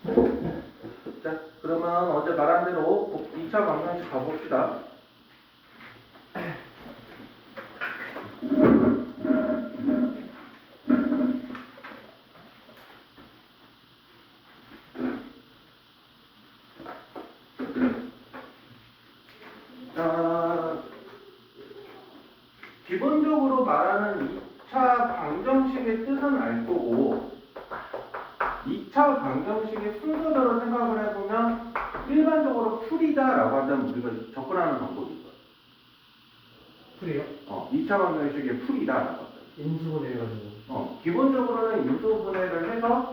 자, 그러면 어제 말한 대로 2차 방정식 가봅시다. 기본적으로 말하는 2차 방정식의 뜻은 알 거고 2차 방정식의 순서대로 생각을 해보면 일반적으로 풀이다라고 한다면 우리가 접근하는 방법이 있어요. 풀이요? 2차 방정식의 풀이다라고 한다. 인수분해 해가지고. 기본적으로는 인수분해를 해서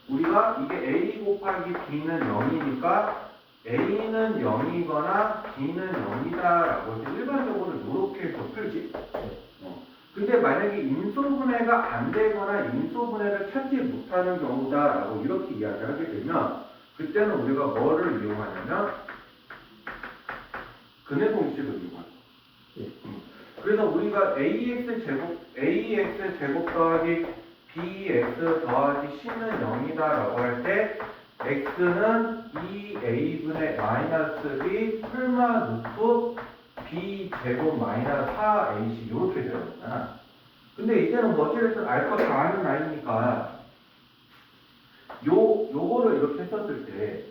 우리가 이게 a 곱하기 b는 0이니까 a는 0이거나 b는 0이다라고 해서 일반적으로 이렇게 해서 풀지. 근데 만약에 인수분해가 안 되거나 인수분해를 찾지 못하는 경우다라고 이렇게 이야기를 하게 되면 그때는 우리가 뭐를 이용하냐면 근해 공식을 이용하죠. 그래서 우리가 ax 제곱 더하기 bx 더하기 c는 0이다라고 할 때 x는 2a분의 마이너스 b 풀마 루트 b 제곱 마이너스 4ac 이렇게 되었잖아. 근데 이제는 뭐 어찌됐든 알 거 다 아는 나이니까 요거를 이렇게 했었을 때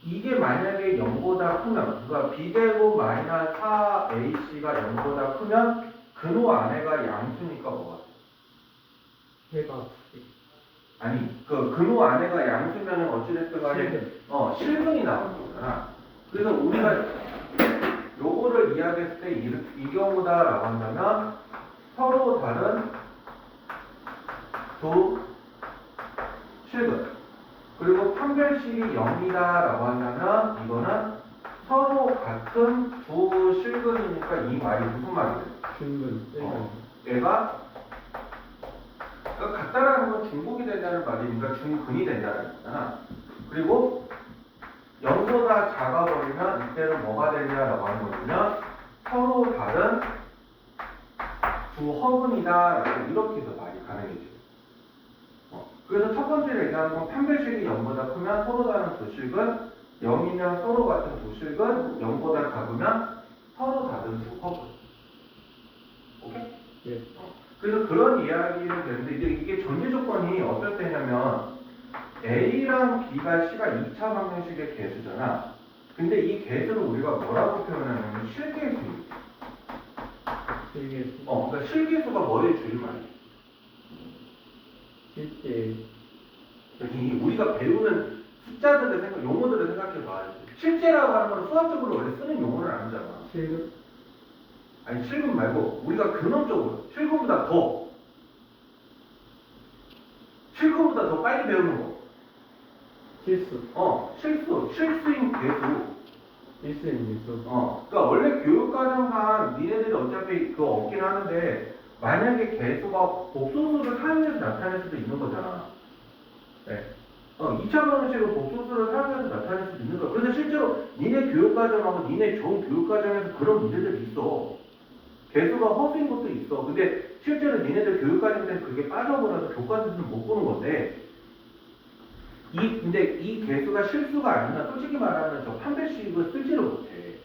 이게 만약에 0보다 크면 그러니까 b제곱 마이너스 4ac가 0보다 크면 근호 안에가 양수니까 뭐가 해가 아니 그 근호 안에가 양수면은 어찌됐든 간에 실근이 나오는 거잖아. 그래서 우리가 요거를 이야기했을 때 이 경우다라고 한다면 서로 다른 두 실근 그리고 판별식이 0이다라고 한다면 이거는 서로 같은 두 실근이니까 이 말이 무슨 말이 돼? 중근. 얘가 그러니까 같다라는 건 중복이 된다는 말이니까 중근이 된다는 거잖아. 그리고 0보다 작아버리면 이때는 뭐가 되냐라고 하는 거냐면 서로 다른 두 허근이다 이렇게 해서 말이 가능해지죠. 그래서 첫 번째로 얘기하는 건 판별식이 0보다 크면 서로 다른 두 실근 0이면 서로 같은 두 실근 0보다 작으면 서로 다른 두 허근. 오케이? 예. 그래서 그런 이야기를 되는데 이게 전제 조건이 어떨 때냐면 A랑 B가 C가 2차 방정식의 개수잖아. 근데 이 개수를 우리가 뭐라고 표현하냐면 실개수입니다. 실개수. 그러니까 실개수가 뭐의 줄임말이야? 실제. 여기 우리가 배우는 숫자들을 용어들을 생각해 봐야 돼. 실제라고 하는 건 수학적으로 원래 쓰는 용어는 아니잖아. 실근. 아니 실근 말고 우리가 근원적으로 실근보다 더 실근보다 더 빨리 배우는 거. 실수. 실수인 개수. 실수인 실수. 그러니까 원래 교육과정상 니네들이 어차피 그거 없긴 하는데 만약에 개수가 복소수를 사용해서 나타낼 수도 있는 거잖아. 네. 2차 방정식으로 복소수를 사용해서 나타낼 수도 있는 거야. 그래서 실제로 니네 교육과정하고 니네 좋은 교육과정에서 그런 문제들이 있어. 개수가 허수인 것도 있어. 근데 실제로 니네들 교육과정 때는 그게 빠져버려서 교과서는 못 보는 건데 근데 이 개수가 실수가 아니면 솔직히 말하면 저 판별식을 쓰지를 못해.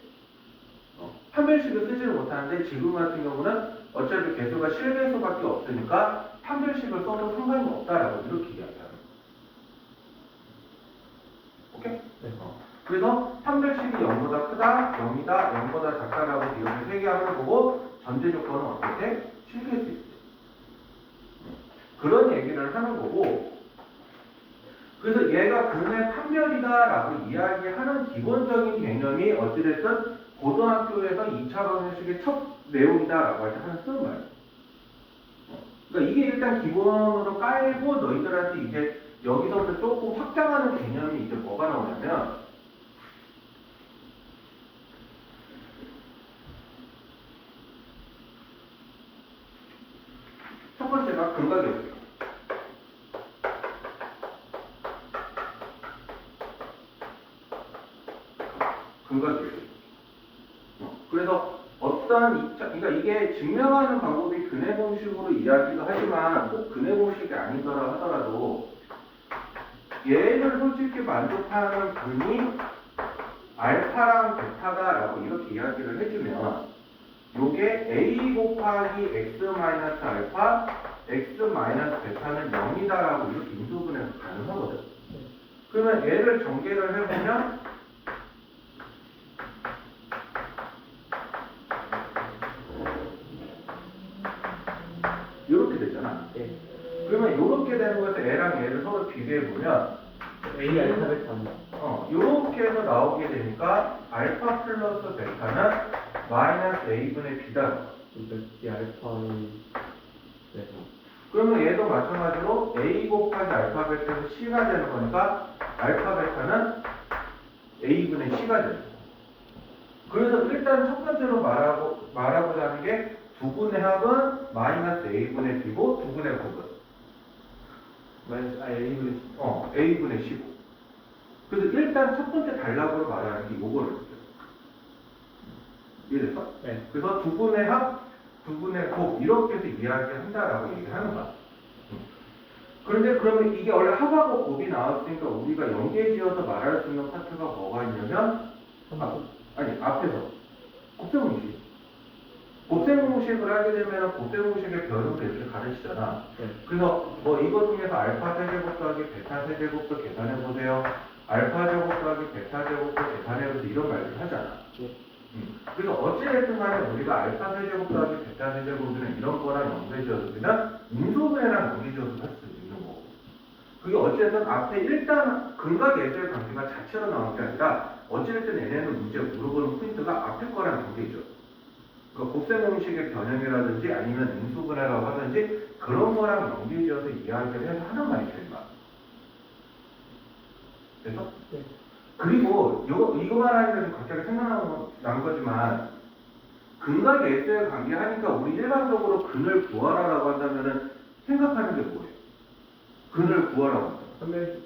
판별식을 쓰지를 못하는데 지금 같은 경우는 어차피 개수가 실개수밖에 없으니까 판별식을 써도 상관이 없다라고 이렇게 이야기하는 거야. 오케이? 네. 그래서 판별식이 0보다 크다, 0이다, 0보다 작다라고 이렇게 세 개 하는 거고 전제 조건은 어떻게? 실개수입니다. 그런 얘기를 하는 거고 그래서 얘가 근의 판별이다라고 이야기하는 기본적인 개념이 어찌됐든 고등학교에서 2차 방정식의 첫 내용이다라고 할 때 하는 쓰는 말이에요. 그러니까 이게 일단 기본으로 깔고 너희들한테 이제 여기서부터 조금 확장하는 개념이 이제 뭐가 나오냐면 첫 번째가 근각이었어요. 근각이에요. 그래서 어떤 그러니까 이게 증명하는 방법이 근해 공식으로 이야기도 하지만 꼭 근해 공식이 아니더라 하더라도 얘를 솔직히 만족하는 분이 알파랑 베타다라고 이렇게 이야기를 해주면 요게 a 곱하기 x 마이너스 알파 x 마이너스 베타는 0이다라고 이렇게 인수분해가 가능하거든. 그러면 얘를 전개를 해보면 이렇게 되잖아. 네. 그러면 이렇게 되는 것에서 얘랑 얘를 서로 비교해보면 A 알파 베타입니다. 이렇게 해서 나오게 되니까 알파 플러스 베타는 마이너스 a분의 b다. 이 알파는 네. 그러면 얘도 마찬가지로 a 곱하기 알파 베타에서 c가 되는 거니까 알파 베타는 a분의 c가 되는 거예요. 그래서 일단 첫 번째로 말하고자 하는 게 두 분의 합은 마이너스 a분의 b고 두 분의 곱은 마이너스 A분의 a분의 c고. 그래서 일단 첫 번째 단락으로 말하는 게 요거를 써요. 이해됐어? 네. 그래서 두 분의 합, 두 분의 곱 이렇게 해서 이야기한다라고 얘기하는 거야. 그런데 그러면 이게 원래 합하고 곱이 나왔으니까 우리가 연계지어서 말할 수 있는 파트가 뭐가 있냐면 아니 앞에서 곱셈공식. 곱셈공식을 하게 되면 곱셈공식의 변형도 이렇게 가르치잖아. 네. 그래서 뭐 이거 중에서 알파 세제곱 더하기 베타 세제곱도 계산해 보세요. 알파 제곱 더하기 베타 제곱도 계산해 보세요. 이런 말들 하잖아. 네. 그래서 어찌됐든 간에 우리가 알파 세제곱 더하기 베타 세제곱은 이런 거랑 연계지어서 그냥 인수분해랑 연계지어서 할 수 있는 거고. 그게 어찌됐든 앞에 일단 근각 예절 관계가 자체로 나온 게 아니라 어찌됐든 얘네는 문제 물어보는 포인트가 앞에 거랑 관계죠. 그 곱셈공식의 변형이라든지 아니면 인수분해라고 하든지 그런 거랑 연계지어서 이야기를 해서 하는 말이죠, 임마. 그래서? 네. 그리고 이거만 하니까 좀 갑자기 생각난 거지만 근각 예수에 관계하니까 우리 일반적으로 근을 구하라라고 한다면은 생각하는 게 뭐예요? 근을 구하라고 한다. 선배.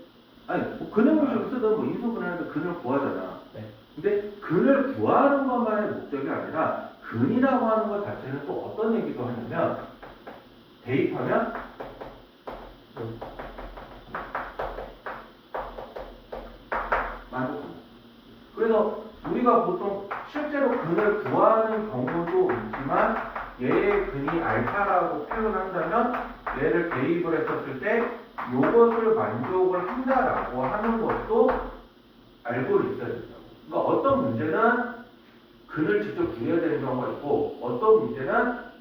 아니 뭐 근의 공식을 쓰든 뭐 인수분해하든 근을 구하잖아. 네. 근데 근을 구하는 것만의 목적이 아니라 근이라고 하는 것 자체는 또 어떤 얘기도 하냐면 대입하면 만족한다. 그래서 우리가 보통 실제로 근을 구하는 경우도 있지만 얘의 근이 알파라고 표현한다면 얘를 대입을 했었을 때 이것을 만족을 한다라고 하는 것도 알고 있어야 된다. 그러니까 어떤 문제는 근을 직접 구해야 되는 경우가 있고 어떤 문제는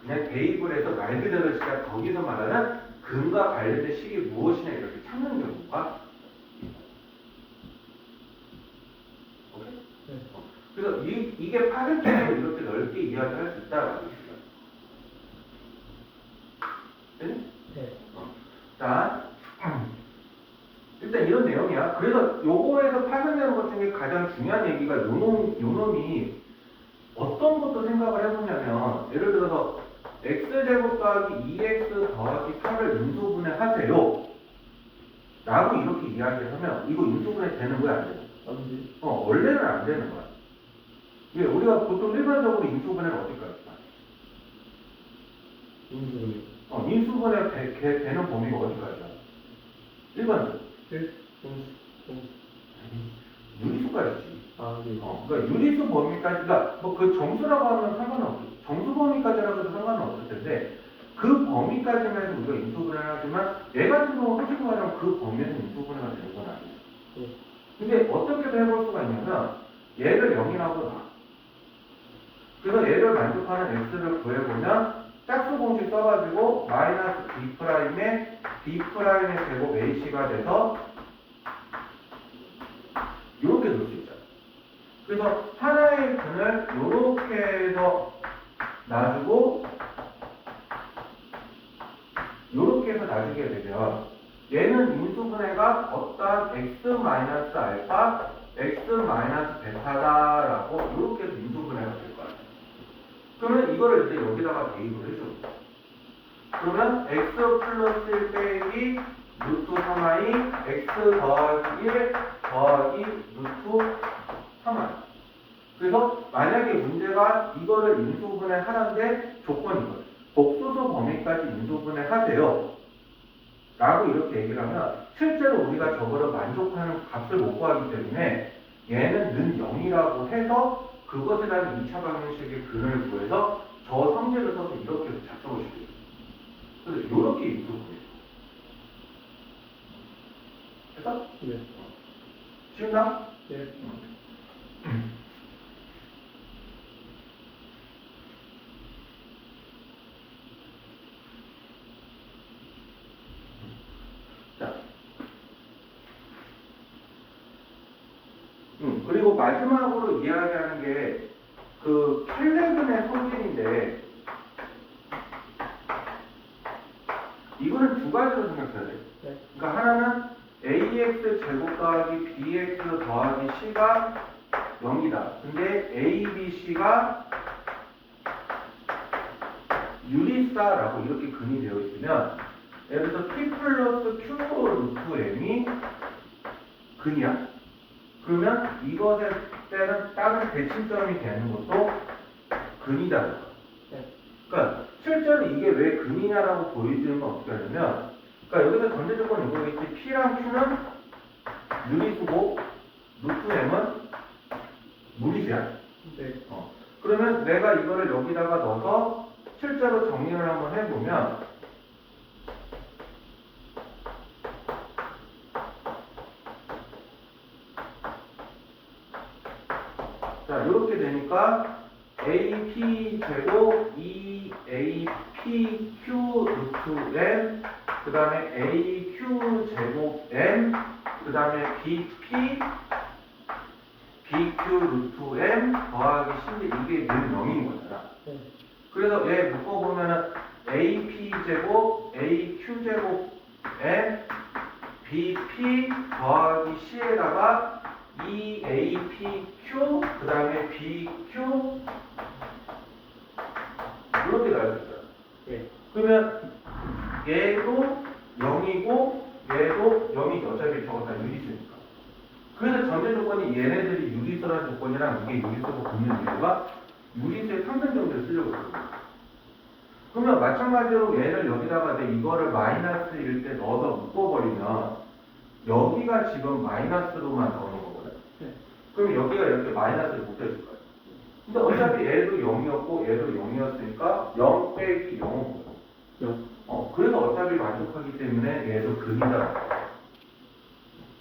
그냥 대입을 해서 말 그대로 진짜 거기서 말하는 근과 관련된 식이 무엇이냐 이렇게 찾는 경우가 오케이? 네. 그래서 이게 파격적으로 이렇게 넓게 이야기할 수 있다라고 있어요. 네? 네. 자, 일단 이런 내용이야. 그래서 요거에서 파생되는 것 중에 가장 중요한 얘기가 요 놈이 어떤 것도 생각을 해보냐면 예를 들어서 x제곱 더하기 2x 더하기 4를 인수분해하세요 라고 이렇게 이야기를 하면 이거 인수분해 되는 거야 안 되는 거야? 안 돼. 원래는 안 되는 거야. 왜? 우리가 보통 일반적으로 인수분해를 어디까지 봐? 인수분해. 인수분해 되는 범위가 어디까지야? 일반적으로. 유리수까지지. 아, 네. 그러니까 유리수 범위까지, 그러니까 뭐 그 정수라고 하면 상관은 없어. 정수 범위까지라고 해도 상관은 없을 텐데 그 범위까지만 해도 우리가 인수분해를 하지만 얘 같은 경우 솔직히 말하면 그 범위에서 인수분해가 되는 건 아니에요. 네. 근데 어떻게도 해볼 수가 있냐면 얘를 0이라고 놔. 그래서 얘를 만족하는 x를 구해보면 짝수 공식 써가지고 마이너스 b'의 제곱 ac가 돼서 이렇게 놓을 수 있잖아. 그래서 하나의 근을 이렇게 해서 놔주고 이렇게 해서 놔주게 되면 얘는 인수분해가 어떠한 x-알파, x-베타다라고 이렇게 해서 인수분해가 될 거야. 그러면 이거를 이제 여기다가 대입을 해줘. 그러면 x 플러스 1 빼기 루트 3i x 더하기 1 더하기 루트 3i. 그래서 만약에 문제가 이거를 인수분해 하는데 조건이 이거예요. 복소수 범위까지 인수분해 하세요. 라고 이렇게 얘기를 하면 실제로 우리가 저거를 만족하는 값을 못 구하기 때문에 얘는 는 0이라고 해서 그것에 대한 2차 방정식의 근을 구해서 저 성질을 써서 이렇게 작성을 시켜요. 그래서 이렇게 입수를 해요. 됐어? 네. 쉬운가? 네. 자. 그리고 마지막으로 이야기하는 게 그 켈레근의 성질인데 이거는 두 가지로 생각해야 돼요. 네. 그러니까 하나는 ax 제곱 더하기 bx 더하기 c가 0이다. 근데 a, b, c가 유리수다라고 이렇게 근이 되어 있으면 예를 들어서 p 플러스 q 루트 m이 근이야. 그러면 이것에 때는 다른 대칭점이 되는 것도 근이다. 네. 그러니까 실제로 이게 왜 근이냐라고 보여주는 건 어떻게 하냐면, 그러니까 여기서 전제 조건이 이거겠지. P랑 Q는 유리수고 루트 M은 무리수야. 네. 그러면 내가 이거를 여기다가 넣어서 실제로 정리를 한번 해보면 자, 이렇게 되니까 AP 제곱 2APQ 루트 M 그 다음에 AQ 제곱 M 그 다음에 BP BQ 루트 M 더하기 10 이게 는 0인 거잖아. 네. 그래서 얘 묶어보면은 AP 제곱 AQ 제곱 M BP 더하기 C에다가 EAPQ 그 다음에 BQ 이렇게 나올 수 있어요. 네. 그러면 얘도 0이고 얘도 0이죠. 어차피 저거 다 유리수니까. 그래서 전제 조건이 얘네들이 유리수라는 조건이랑 이게 유리수고 붙는 이유가 유리수의 상승 정도를 쓰려고 했거든요. 그러면 마찬가지로 얘를 여기다가 이거를 마이너스 1 때 넣어서 묶어버리면 여기가 지금 마이너스로만 나오는 거거든. 네. 그럼 여기가 이렇게 마이너스를 곱해줄 거예요. 근데 어차피 얘도 0이었고 얘도 0이었으니까 0 빼기 0은 뭐고? 그래서 어차피 만족하기 때문에 얘도 근이다.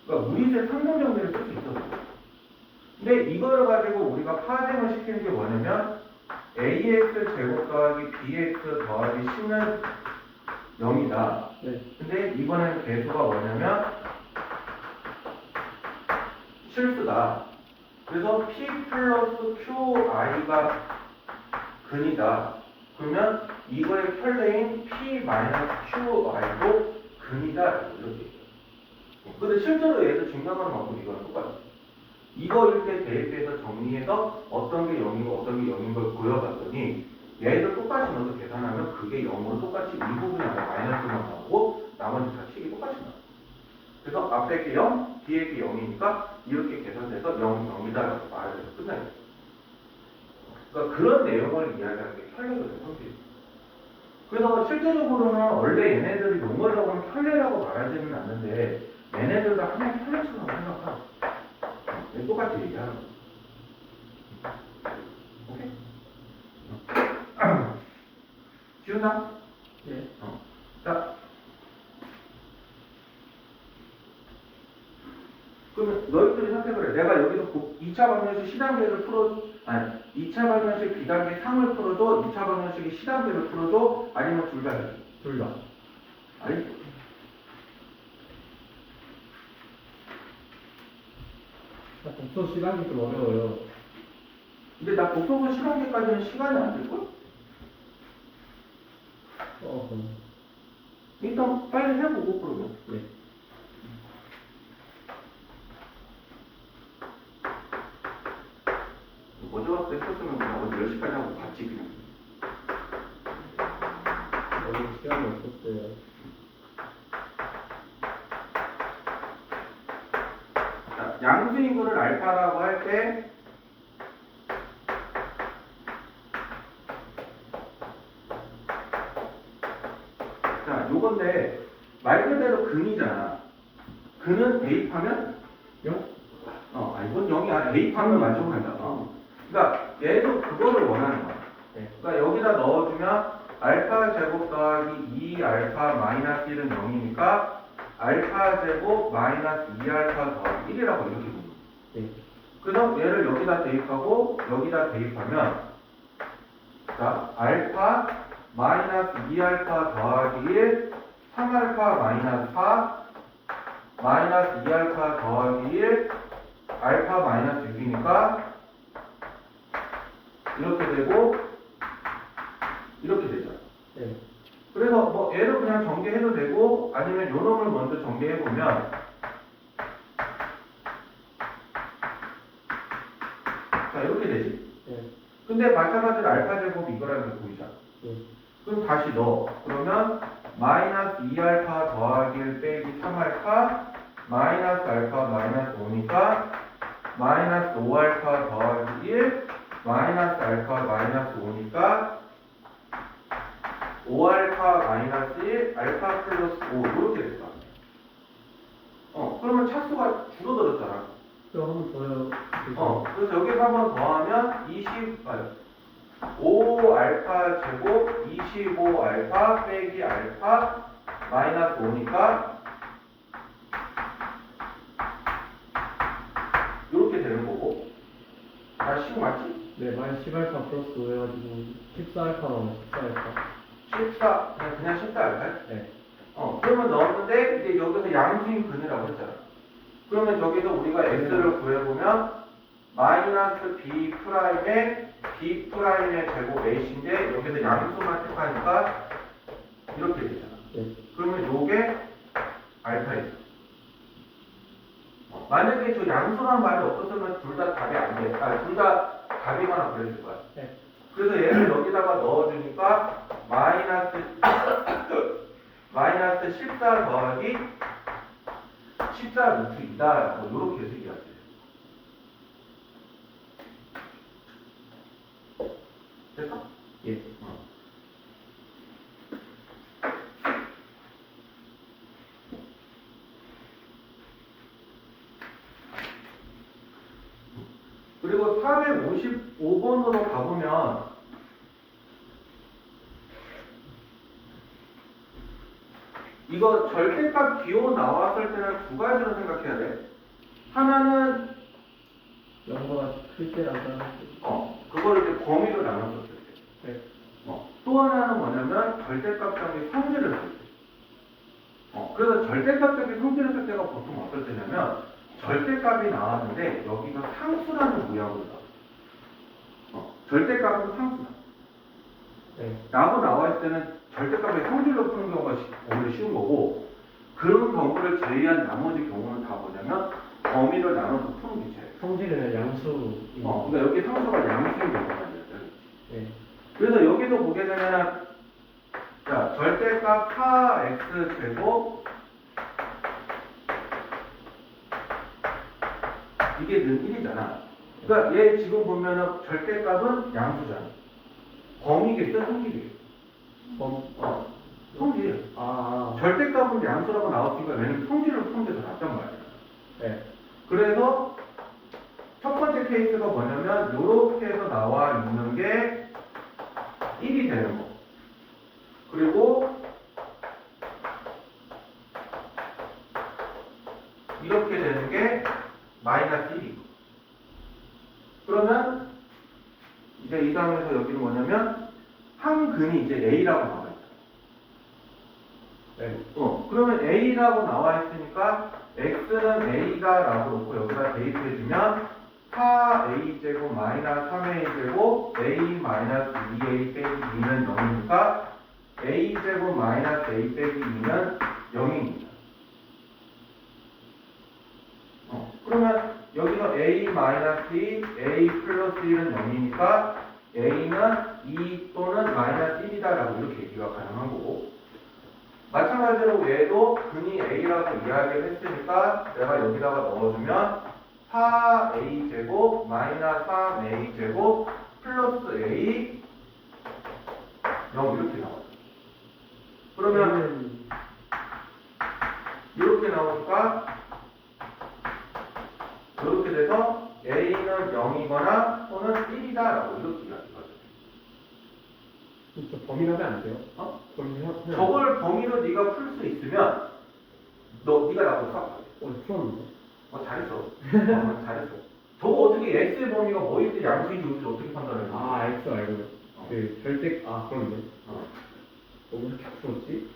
그러니까 무리수의 상승 정리를 쓸 수 있어요. 근데 이거를 가지고 우리가 파생을 시키는 게 뭐냐면 ax 제곱 더하기 bx 더하기 c는 0이다. 네. 근데 이번에는 개수가 뭐냐면 실수다. 그래서 p 플러스 qi가 근이다. 그러면 이거의 켤레인 p 마이너스 qi도 근이다. 이렇게 얘기해요. 근데 실제로 얘도 증명하는 방법이 이거랑 똑같아요. 이거일 때 대입해서 정리해서 어떤 게 0이고 어떤 게 0인 걸 보여봤더니 얘도 똑같이 넣어서 계산하면 그게 0으로 똑같이 이 부분이 아니라 마이너스만 나오고 나머지 다 식이 똑같이 나와요. 그래서 앞에 게 0, 뒤에 게 0이니까 이렇게 계산돼서 0, 0이다 라고 말해서 끝나요. 그러니까 그런 내용을 이야기하는 게 켤레거든요, 성질이. 그래서 실제적으로는 원래 얘네들이 용어적으로는 켤레라고 말하지는 않는데 얘네들도 하나의 켤레처럼 생각하고 똑같이 얘기하는 거예요. 오케이? 지훈아? 네. 자. 그러면 너희들이 선택을 해. 내가 여기서 2차 방정식 C단계를 풀어줘. 아니, 2차 방정식 B단계 3을 풀어줘. 2차 방정식이 C단계를 풀어줘. 아니면 둘 다 해줘. 둘 다. 아니? 독서 시간이 좀 어려워요. 근데 나 복소수 C단계까지는 시간이 안 될걸? 일단 빨리 해보고 그러면. 네. 어제 와서 했었으면 그냥 어제 10시까지 하고 봤지 그냥. 어제 시간이 없었어요. 자, 양수인근을 알파라고 할 때 자, 요건데 말 그대로 근이잖아. 근은 대입하면 0? 이건 0이야. 대입하면 만족을 한다. 그러니까 얘도 그거를 원하는 거야. 네. 그러니까 여기다 넣어주면 알파 제곱 더하기 2알파 마이너스 1은 0이니까 알파 제곱 마이너스 2알파 더하기 1이라고 이렇게 보는 거야. 네. 그래서 얘를 여기다 대입하고 여기다 대입하면 자 알파 마이너스 2알파 더하기 1 3알파 마이너스 4 마이너스 2알파 더하기 1 알파 마이너스 6이니까 이렇게 되고 이렇게 되죠. 네. 그래서 뭐 얘를 그냥 전개해도 되고 아니면 요 놈을 먼저 전개해보면 자 이렇게 되지. 네. 근데 마찬가지로 알파 제곱이 이거라는 게 보이잖아. 네. 그럼 다시 넣어. 그러면 마이너스 2알파 더하기 1 빼기 3알파 마이너스 알파 마이너스 5니까 마이너스 5알파 더하기 1 마이너스 알파 마이너스 5니까 5알파 마이너스 1 알파 플러스 5 이렇게 됐다. 그러면 차수가 줄어들었잖아. 또 한 번 더요. 그래서 여기서 한 번 더하면 5알파 제곱 25알파 빼기 알파 마이너스 5니까 이렇게 되는 거고. 아, 10 맞지? 네, 마이너스 10알파 플러스 5 해가지고 14알파 나오면 14알파. 14, 그냥 14알파? 네. 그러면 넣었는데 이제 여기서 양수인 근이라고 했잖아. 그러면 저기서 우리가 x를 구해보면 마이너스 b 프라임의 b 프라임의 제곱 a인데 여기서 양수만 택하니까 이렇게 되잖아. 네. 그러면 요게 알파이죠. 만약에 저 양수란 말이 없었으면 둘 다 답이 안 돼. 둘 다 답이거나 그랬을 거야. 네. 그래서 얘를 여기다가 넣어주니까 마이너스 14 더하기 14 루트 2다. 이렇게 해서 얘기하세요. 됐어? 예. 그리고 455번으로 가보면 이거 절대값 기호 나왔을 때는 두 가지로 생각해야 돼. 하나는 0보다 클 때라고 그거를 이제 범위로 나눴었을 때. 네. 또 하나는 뭐냐면 절대값적인 성질을 쓸 때. 그래서 절대값적인 성질을 쓸 때가 보통 어떨 때냐면 절대값이 나왔는데 여기가 상수라는 모양으로 나와. 절대값은 상수다. 네. 라고 나와 있을 때는 절대값의 성질로 푸는 경우가 오히려 쉬운 거고 그런 경우를 제외한 나머지 경우는 다 뭐냐면 범위를 나눠서 푸는 게 제일. 성질은 양수. 그러니까 여기 상수가 양수인 경우가 있어요. 네. 그래서 여기도 보게 되면 자 절대값 4x 제곱 이게 는 1이잖아. 그러니까 얘 지금 보면은 절대값은 양수잖아. 범위겠어, 성질이겠어? 성질. 절대값은 양수라고 나왔으니까 얘는 성질을 푸는 게 더 낫단 말이야. 네. 그래서 첫 번째 케이스가 뭐냐면 이렇게 해서 나와 있는 게 1이 되는 거. 그리고 이렇게 되는 게 마이너스 1이. 그러면 이제 이 다음에서 여기는 뭐냐면 한 근이 이제 A라고 나와 있다. 네. 그러면 A라고 나와 있으니까 X는 A다라고 놓고 여기다 대입해주면 4A제곱 마이너스 3A제곱 A 마이너스 2A 빼기 2는 0이니까 A제곱 마이너스 A 빼기 2는 0입니다. 그러면 여기서 A 마이너스 2, A 플러스 1은 0이니까 A는 2 또는 마이너스 1이다라고 이렇게 얘기가 가능한 거고 마찬가지로 얘도 근이 A라고 이야기를 했으니까 내가 여기다가 넣어주면 4A제곱 마이너스 3A제곱 플러스 A 0 이렇게 나와요. 그러면 이렇게 나오니까 이렇게 돼서 A는 0이거나 또는 1이다라고 이렇게 이야기하거든. 진짜 범위하면 안 돼요? 어? 범위하면 저걸 범위로 네가 풀 수 있으면 네가 나보고 수학 풀었는데. 잘했어. 잘했어. 저거 어떻게 X의 범위가 뭐일지 양수인지 없을지 어떻게 판단해? 아, X 알고. 절대, 그렇네. 어. 왜 이렇게 풀었지?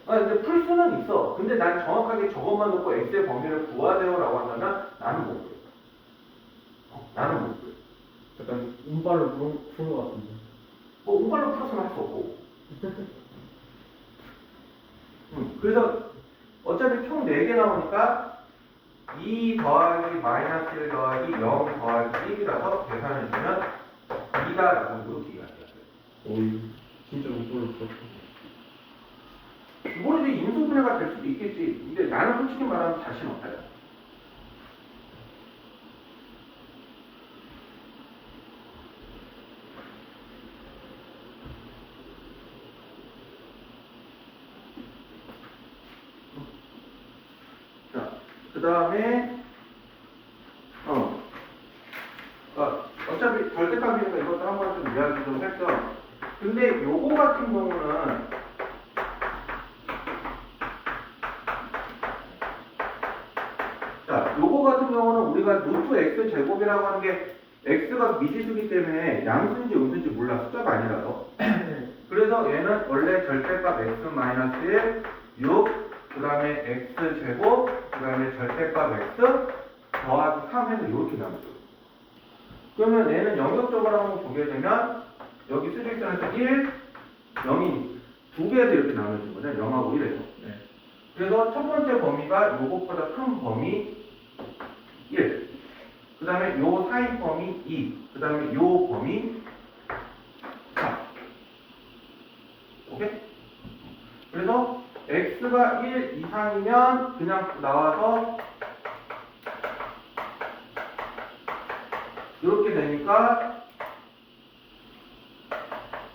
근데 풀 수는 있어. 근데 난 정확하게 저것만 놓고 X의 범위를 구하세요라고 한다면 나는 못 그래. 나는 못 그래. 약간 운빨로 푸는 것 같은데. 뭐 운빨로 풀어서는 할 수 없고. 그래서 어차피 총 4개 나오니까 2 더하기 마이너스 1 더하기 0 더하기 1이라서 계산해주면 2다라고 이렇게 이야기해요. 오이, 진짜 운빨로 풀었어. 모르지 인수분해가 될 수도 있겠지. 근데 나는 솔직히 말하면 자신 없다. 자, 그 다음에 어차피 절대값이니까 이것도 한번 좀 이야기 좀 했죠. 근데 요거 같은 경우는 자, 요거 같은 경우는 우리가 루트 x 제곱이라고 하는 게 x가 미지수기 때문에 양수인지 음수인지 몰라. 숫자가 아니라서. 그래서 얘는 원래 절대값 x 마이너스 1, 6, 그 다음에 x 제곱, 그 다음에 절대값 x 더하기 3 해서 이렇게 나오죠. 그러면 얘는 영역적으로 한번 보게 되면 여기 수직선에서 1, 0이 두 개에서 이렇게 나눠진 거죠. 0하고 1에서. 네. 그래서 첫 번째 범위가 요것보다 큰 범위 1. 그 다음에 요 사이 범위 2. 그 다음에 요 범위 4. 오케이? 그래서 x가 1 이상이면 그냥 나와서 이렇게 되니까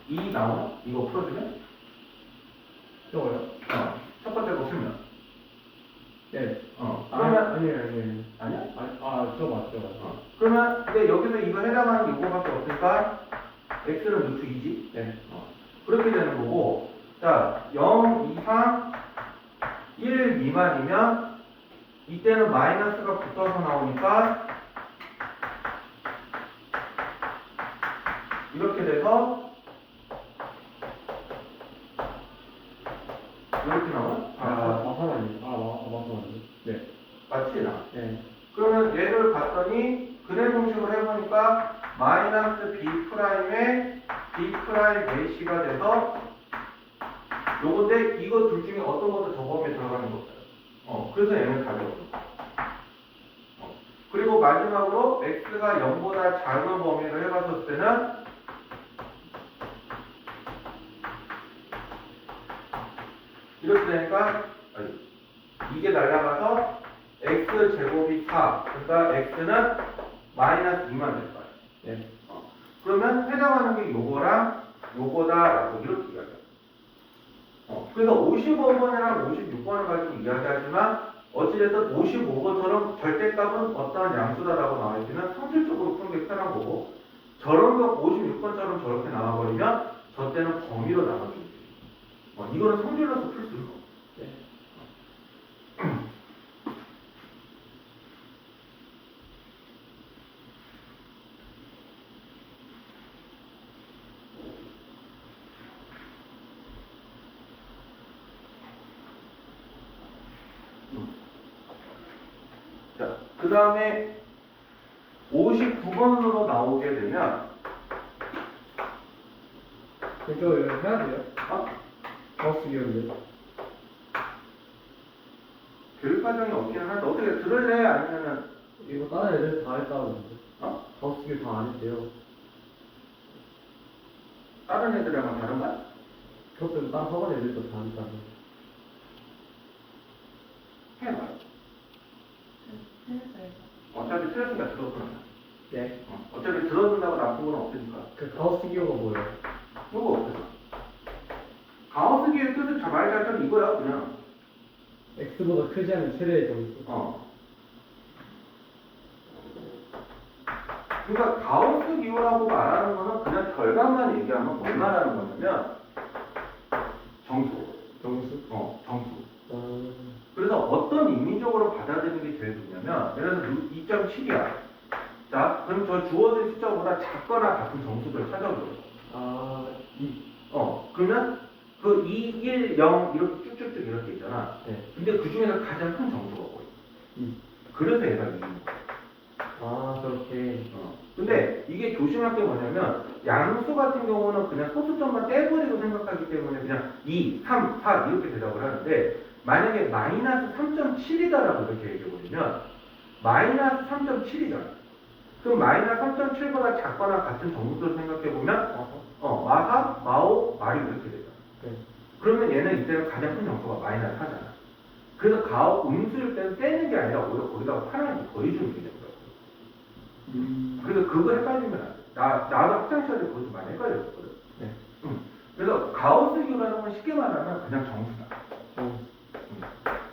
2 나오나? 이거 풀어주면? 저거요? 첫 번째 거 풀면. 네. 그러면 아니에요. 아니야? 저거 맞죠. 그러면 근데 여기서 이거 해당하는 게 이거밖에 없으니까 x는 루트 2지? 네. 그렇게 되는 거고, 자, 0 이상 1 미만이면 이때는 마이너스가 붙어서 나오니까 이렇게 돼서 이렇게 나와? 마사만이. 마사만이. 네. 맞지 나? 네. 그러면 얘를 봤더니 근해 공식을 해보니까 마이너스 b 프라임에 b 프라임 ac가 돼서 요건데 이거 둘 중에 어떤 것도 저 범위에 들어가는 거예요. 그래서 얘는 답이 없어. 그리고 마지막으로 x가 0보다 작은 범위를 해봤을 때는 이렇게 되니까 이게 날아가서 x 제곱이 4. 그러니까 x는 마이너스 2만 될 거예요. 네. 그러면 해당하는 게 요거랑 요거다라고 이렇게 이야기해요. 그래서 55번이랑 56번을 가지고 이야기하지만 어찌됐든 55번처럼 절대값은 어떠한 양수다라고 나와 있으면 성질적으로 푸는 게 편한 거고 저런 거 56번처럼 저렇게 나와버리면 저 때는 범위로 나눠주는 거예요. 이거는 성질로서 풀 수 있는 거예요. 네. 자, 그 다음에 59번으로 나오게 되면 이거 해야 돼요? 가우스 기억이요. 교육과정이 없기는 한데 어떻게 들을래? 아니면은 이거 다른 애들 다 했다고 그러는데. 가우스 기억 다 안 했대요. 다른 애들이랑은 다른가? 그것도 다른 학원 애들도 다 했다고. 해봐. 어차피 틀렸으니까 들었구나. 네. 어차피 들어준다고 나쁜 건 없으니까. 그 가우스 기억가 뭐예요? 그거 없잖아. 가우스 기의 뜻은 말 잘처럼 이거야, 그냥. x보다 크지 않은 최대의 점수. 그러니까 가우스 기호라고 말하는 거는 그냥 결과만 얘기하면 뭘 말하는 거냐면 정수. 점수? 정수. 아, 그래서 어떤 인위적으로 받아들이는 게 제일 좋냐면 예를 들어서 2.7이야. 자, 그럼 저 주어진 숫자보다 작거나 같은 정수들을 찾아줘요. 아, 그러면 그 2, 1, 0 이렇게 쭉쭉쭉 이렇게 있잖아. 네. 근데 그 중에서 가장 큰 정수가 뭐야? 2. 그래서 얘가 2인 거야. 아, 저렇게. 근데 이게 조심할 게 뭐냐면 양수 같은 경우는 그냥 소수점만 떼버리고 생각하기 때문에 그냥 2, 3, 4 이렇게 대답을 하는데 만약에 마이너스 3.7이다라고 이렇게 얘기해버리면 마이너스 3.7이잖아. 그럼 마이너스 3.7보다 작거나 같은 정수를 생각해보면 마하, 마오, 마리 이렇게 되잖아. 네. 그러면 얘는 이때는 가장 큰 정수가 마이너스 4잖아. 그래서 가오 음수일 때는 떼는 게 아니라 오히려 거기다가 하나씩 더해주는 게 되더라고. 그래서 그거 헷갈리면 안 돼. 나도 학창시절에 그거 좀 많이 헷갈렸었거든. 네. 그래서 가우스 기호라는 건 쉽게 말하면 그냥 정수다.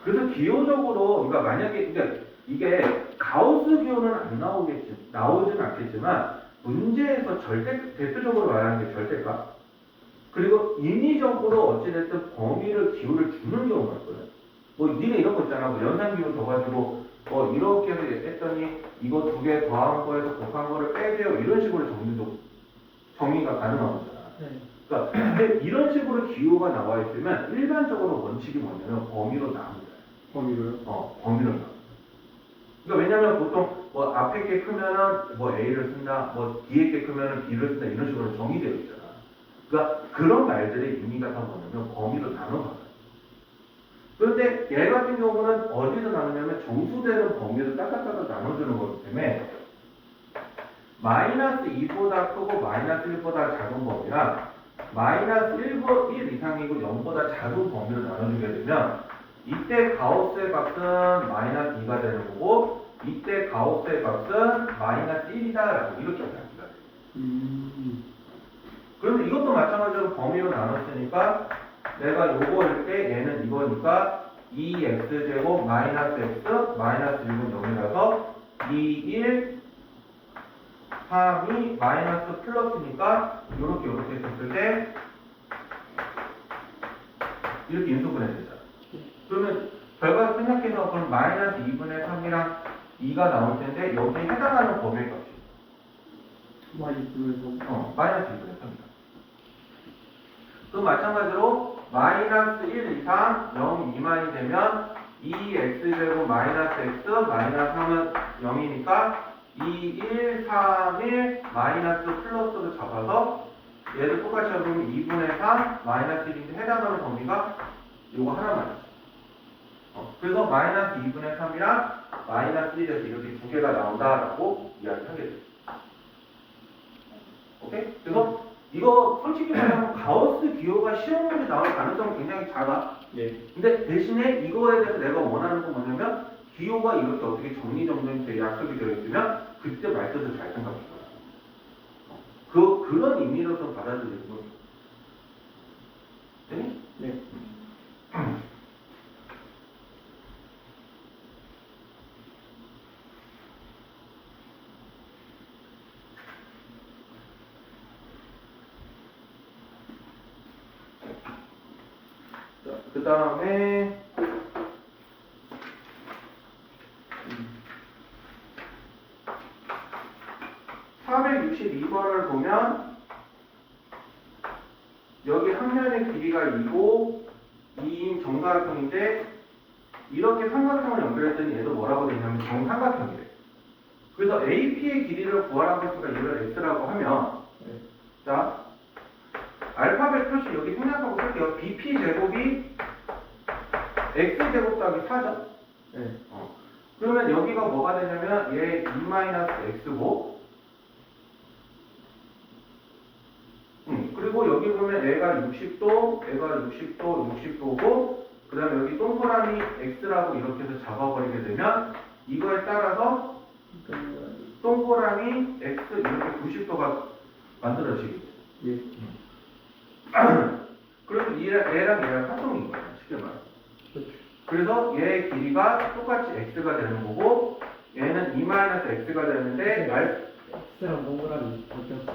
그래서 기호적으로, 그러니까 만약에, 그러니까 이게 가우스 기호는 안 나오진 않겠지만, 문제에서 대표적으로 말하는 게 절대값. 그리고 인위적으로 어찌됐든 범위를 기호를 주는 경우가 있거든. 뭐, 니네 이런 거 있잖아. 뭐, 연산 기호 줘가지고, 이렇게 해서 했더니, 이거 두 개 더한 거에서 곱한 거를 빼세요. 이런 식으로 정의가 가능한 거잖아. 네. 그러니까 근데 이런 식으로 기호가 나와 있으면 일반적으로 원칙이 뭐냐면 범위로 나눕니다. 범위로요? 범위로 나눠. 그러니까 왜냐면 보통 뭐 앞에 게 크면은 뭐 A를 쓴다, 뭐 뒤에 게 크면은 B를 쓴다 이런 식으로 정의되어 있잖아. 그러니까 그런 말들의 의미가 다 뭐냐면 범위로 나눠. 그런데 얘 같은 경우는 어디서 나누냐면 정수되는 범위를 따닥따닥 나눠주는 거기 때문에 마이너스 2보다 크고 마이너스 1보다 작은 범위랑 마이너스 1 이상이고 0보다 작은 범위를 나눠주게 되면 이때 가우스의 값은 마이너스 2가 되는 거고 이때 가우스의 값은 마이너스 1이다 라고 이렇게 표현합니다. 그런데 이것도 마찬가지로 범위로 나눴으니까 내가 요거일 때 얘는 이거니까 2x제곱 마이너스 x 마이너스 1은 0이라서 2, 1, 3이 마이너스 플러스니까 요렇게 했을 때 이렇게 인수분해 되잖아. 그러면 결과 생각해서 그럼 마이너스 2분의 3이랑 2가 나올 텐데 여기에 해당하는 범위의 값이 마이너스 2분의 3이다. 그 마찬가지로 마이너스 1 이상 0 미만이 되면 2x제곱 마이너스 x 마이너스 3은 0이니까 2, 1, 3, 1 마이너스 플러스로 잡아서 얘도 똑같이 잡으면 2분의 3 마이너스 1인데 해당하는 범위가 요거 하나만 있어. 그래서 마이너스 2분의 3이랑 마이너스 1에서 이렇게 두 개가 나온다라고 이야기하게 돼요. 오케이? 그래서 이거 솔직히 말하면 가우스 기호가 시험 문제 나올 가능성은 굉장히 작아. 예. 근데 대신에 이거에 대해서 내가 원하는 건 뭐냐면 기호가 이렇게 어떻게 정리정돈이 약속이 되어 있으면 그때 말뜻을 잘 생각해 보라. 그런 의미로서 받아들이는 거죠. 되니? 네. 그 다음에 462번을 보면 여기 한 면의 길이가 2고 2인 정사각형인데 이렇게 삼각형을 연결했더니 얘도 뭐라고 되냐면 정삼각형이래. 그래서 AP의 길이를 구하라고 했으니까 이걸 X라고 하면 자 알파벳 표시 여기 생략하고 쓸게요. BP 제곱이 X제곱 더하기 4죠? 네. 그러면 여기가 뭐가 되냐면 얘 2-X고 그리고 여기 보면 얘가 60도, 얘가 60도, 60도고 그 다음에 여기 동그라미 X라고 이렇게 해서 잡아버리게 되면 이거에 따라서 동그라미 X 이렇게 90도가 만들어지겠죠. 예. 그래서 얘랑 얘랑 합동인 거야. 쉽게 말해. 그렇죠. 그래서 얘의 길이가 똑같이 x가 되는 거고 얘는 2-x가 되는데 X랑 동그라미 바뀌었어.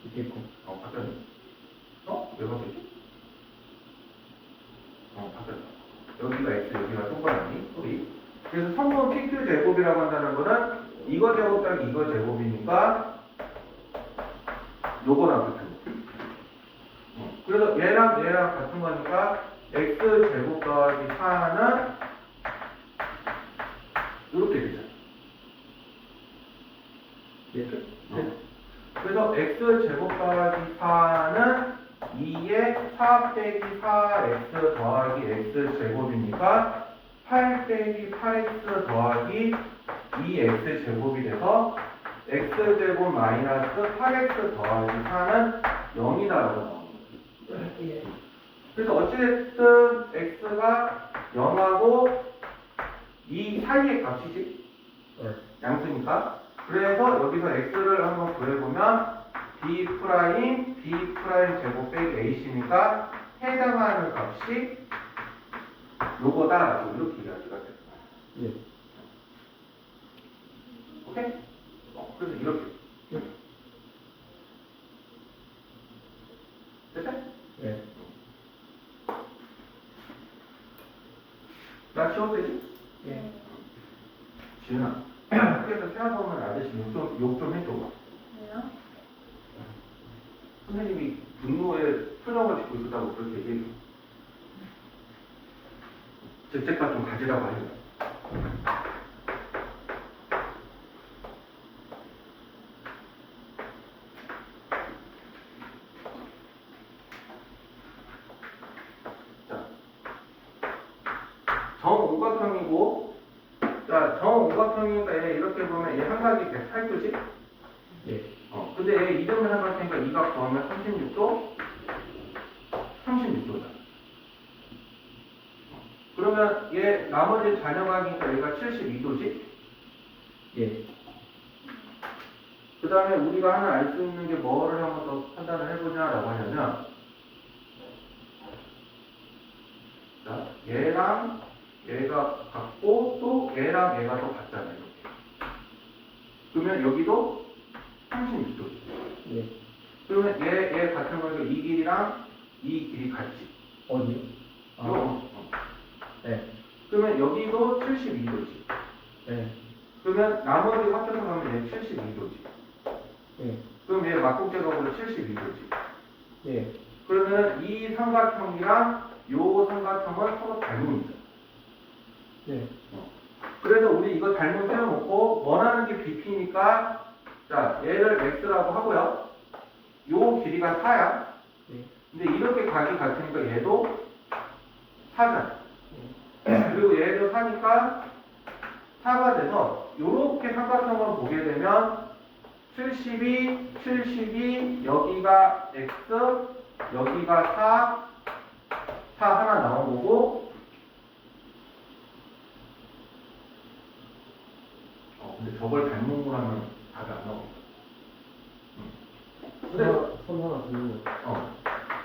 있겠고. 바뀌었네. 왜 바뀌었지? 바뀌었다. 여기가 x, 여기가 동그라미, 소리. 그래서 성분 PQ 제곱이라고 한다는 거는 이거 제곱 더하기 이거 제곱이니까 요거랑 같은 거. 그래서 얘랑 같은 거니까 x 제곱 더하기 4는 이렇게 되잖아. 예. 그래서 x 제곱 더하기 4는 2에 4 빼기 4x 더하기 x 제곱이니까 8 빼기 8x 더하기 2x 제곱이 돼서 x 제곱 마이너스 8x 더하기 4는 0이다라고 나옵니다. 예. 그래서 어찌됐든 x가 0하고 이 사이의 값이지. 양수니까. 그래서 여기서 x를 한번 구해보면 b 프라임 제곱 빼기 ac니까 해당하는 값이 요거다라고 이렇게 이야기가 돼요. 예. 오케이? 그래서 이렇게. 됐어? 예. 나 지워도 되지? 예. 지은아. 그래서 생각해보면 아저씨 욕 좀 해줘. 왜요? 선생님이 분노의 표정을 짓고 있었다고 그렇게 얘기해줘. 죄책감 좀 가지라고 하려. 자, 정오각형이고, 자, 정오각형이니까 얘 이렇게 보면 얘 한각이 108도지? 예. 근데 얘 이등분 삼각형이니까 이 각 더하면 36도? 36도다. 그러면 얘 나머지 잔여각이니까 얘가 72도지? 예. 그 다음에 우리가 하나 알 수 있는 게 뭐를 한번 더 판단을 해보냐라고 하냐면, 자, 얘랑 얘가 같고 또 얘랑 얘가 또 같잖아요. 이렇게. 그러면 여기도 36도지. 예. 그러면 얘 같은 거니까 이 길이랑 이 길이 같지. 어디요? 요. 예. 그러면 여기도 72도지. 예. 그러면 나머지 합쳐서 가면 얘 72도지. 예. 그럼 얘 막국제각으로 72도지. 예. 그러면 이 삼각형이랑 요 삼각형은 서로 닮음이죠. 예. 그래서 우리 이거 닮음 세워놓고 원하는 게 BP니까 자 얘를 x라고 하고요. 요 길이가 4야. 예. 근데 이렇게 각이 같으니까 얘도 4잖아. 그리고 얘도 4니까 4가 돼서 요렇게 삼각형을 보게 되면 72, 여기가 x, 여기가 4 하나 나온 거고 근데 저걸 닮은 거라면 답이 안 나오고 근데 손 하나 드는 거.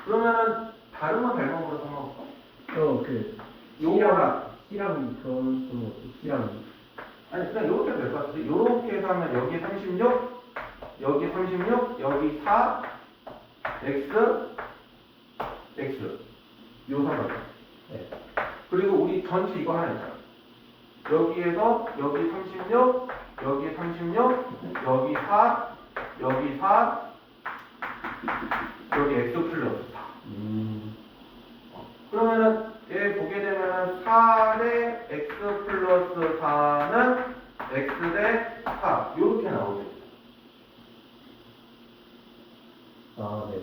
그러면은 다른 건 닮은 거로 상관없어? 요거랑 C랑 그런 거. C랑. 아니 그냥 요렇게 될 것 같은데 요렇게 해서 하면 여기 36 여기 36 여기 4 x 요 삼각형 예. 그리고 우리 전체 이거 하나 있잖아 여기에서 여기 36 여기 36 여기 4 여기 4 여기 x 플러스 4 그러면은 얘 보게 되면은 4대 x 플러스 4는 x 대 4 요렇게 나오죠. 아, 네.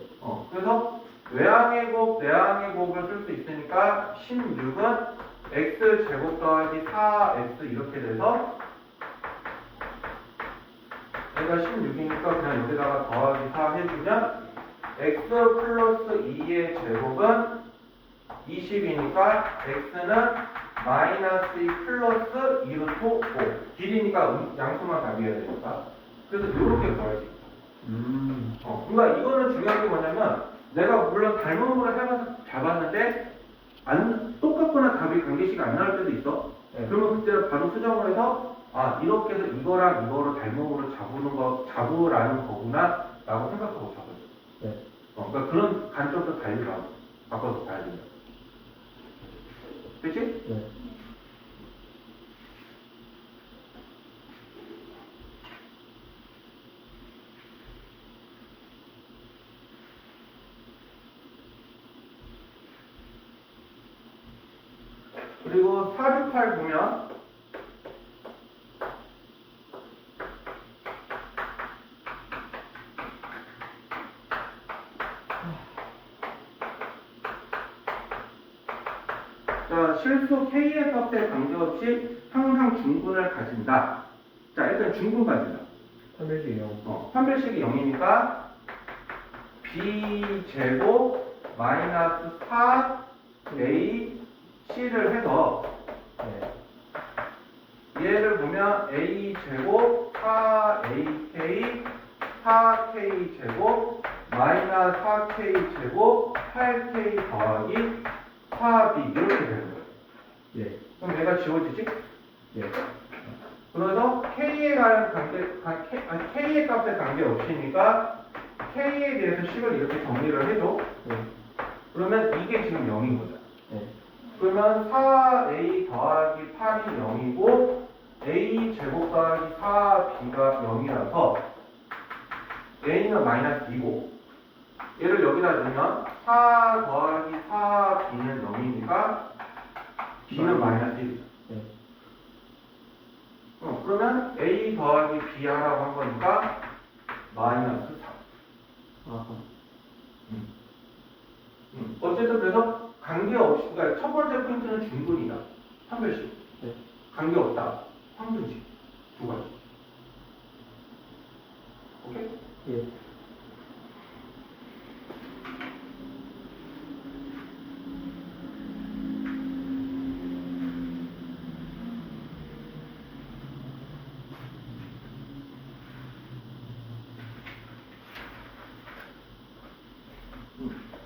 그래서 외항의 곱, 내항의 곱을 쓸 수 있으니까 16은 x 제곱 더하기 4x 이렇게 돼서 얘가 16이니까 그냥 여기다가 더하기 4 해주면 x 플러스 2의 제곱은 20이니까 x는 마이너스 2 플러스 2루트 5 길이니까 양수만 답이어야 되니까 그래서 이렇게 구할 수 있다. 그러니까 이거는 중요한 게 뭐냐면 내가 물론 닮음으로 해서 잡았는데 똑같거나 답이 관계식이 안 나올 때도 있어. 네. 그러면 그때 바로 수정을 해서 이렇게 해서 이거랑 이거를 닮음으로 잡으라는 거구나 라고 생각하고 잡아줘. 네. 그러니까 그런 관점도 달리 바꿔서 봐야 된다. 그치? 네. 그리고 468 보면 자, 실수 K의 값에 관계없이 항상 중분을 가진다. 자, 일단 중분 가진다. 판별식 0. 판별식이 0이니까 B제곱 마이너스 4A C를 해서 네. 얘를 보면 A제곱 4AK 4K제곱 마이너스 4K제곱 8K 더하기 4B 이렇게 되는 거예요. 예. 그럼 얘가 지워지지? 예. 그래서 K에 관한 K의 값에 관계없으니까 K에 대해서 식을 이렇게 정리를 해줘. 예. 그러면 이게 지금 0인 거죠. 예. 그러면 4A 더하기 8이 0이고 A 제곱 더하기 4B가 0이라서 A는 마이너스 2고 얘를 여기다 넣으면 4 더하기 4B는 0이니까 B는 마이너스 1이죠. 예. 그러면 A 더하기 B 하라고 한 거니까 마이너스 4. 아하. 어쨌든 그래서 관계없이, 그러니까 첫 번째 포인트는 중분이다. 판별식. 네. 관계없다. 황등식. 두 가지. 오케이? 예.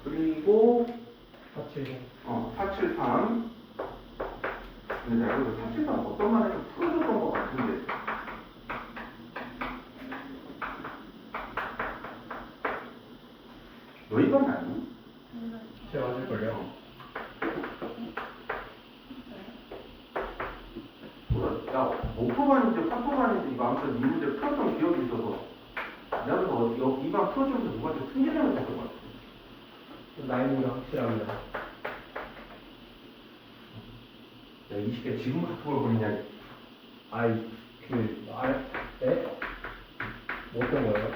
그리고 470. 473. 근데 내가 이거 473 어떤 말을 좀 풀어줬던 것 같은데. 너 이건 아니? 제가 맞을걸요? 야, 5%반인지 8%반인지 이거 아무튼 이 문제 풀었던 기억이 있어서 내가 그래서 이방 풀어주면서 누구한테 승진을 했던 것 같아. 나이가 확실합니다. 야, 20개 지금 카톡을 보내냐. 예? 뭐 어떤 거예요?